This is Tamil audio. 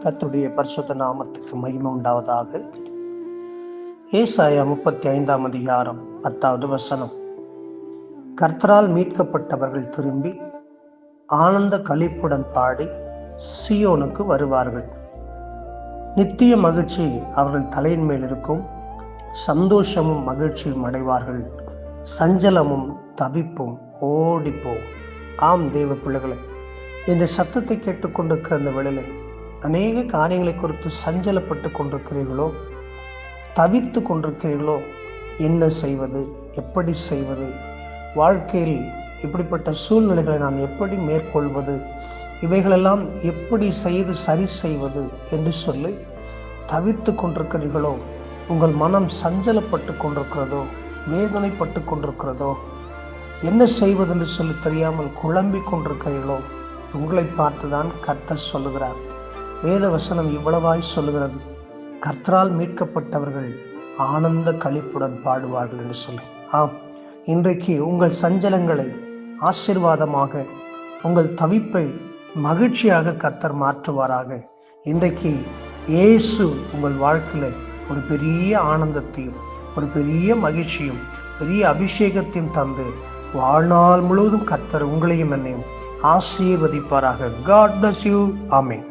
கர்த்தருடைய பரிசுத்த நாமத்துக்கு மகிமை உண்டாவதாக. ஏசாயா 35 அதிகாரம் 10வது வசனம். கர்த்தரால் மீட்கப்பட்டவர்கள் திரும்பி ஆனந்த களிப்புடன் பாடி சீயோனுக்கு வருவார்கள். நித்திய மகிழ்ச்சி அவர்கள் தலையின் மேல் இருக்கும். சந்தோஷமும் மகிழ்ச்சியும் அடைவார்கள். சஞ்சலமும் தவிப்பும் ஓடிப்போம். ஆம் தேவ பிள்ளைகளை, இந்த சத்தத்தை கேட்டுக்கொண்டிருக்கிற அந்த வேளையிலே அநேக காரியங்களை குறித்து சஞ்சலப்பட்டு கொண்டிருக்கிறீர்களோ, தவிர்த்து கொண்டிருக்கிறீர்களோ. என்ன செய்வது, எப்படி செய்வது, வாழ்க்கையில் இப்படிப்பட்ட சூழ்நிலைகளை நான் எப்படி மேற்கொள்வது, இவைகளெல்லாம் எப்படி செய்து சரி செய்வது என்று சொல்லி தவிர்த்து கொண்டிருக்கிறீர்களோ, உங்கள் மனம் சஞ்சலப்பட்டு கொண்டிருக்கிறதோ, வேதனைப்பட்டு கொண்டிருக்கிறதோ, என்ன செய்வது என்று சொல்லி தெரியாமல் குழம்பிக் கொண்டிருக்கிறீர்களோ, உங்களை பார்த்துதான் கர்த்தர் சொல்லுகிறார். வேத வசனம் இவ்வளவாய் சொல்லுகிறது, கர்த்தரால் மீட்கப்பட்டவர்கள் ஆனந்த களிப்புடன் பாடுவார்கள் என்று சொல்லி. ஆம், இன்றைக்கு உங்கள் சஞ்சலங்களை ஆசீர்வாதமாக, உங்கள் தவிப்பை மகிழ்ச்சியாக கர்த்தர் மாற்றுவாராக. இன்றைக்கு இயேசு உங்கள் வாழ்க்கையில் ஒரு பெரிய ஆனந்தத்தையும், ஒரு பெரிய மகிழ்ச்சியும், பெரிய அபிஷேகத்தையும் தந்து வாழ்நாள் முழுவதும் கர்த்தர் உங்களையும் என்னையும் ஆசீர்வதிப்பாராக. God bless you. ஆமென்.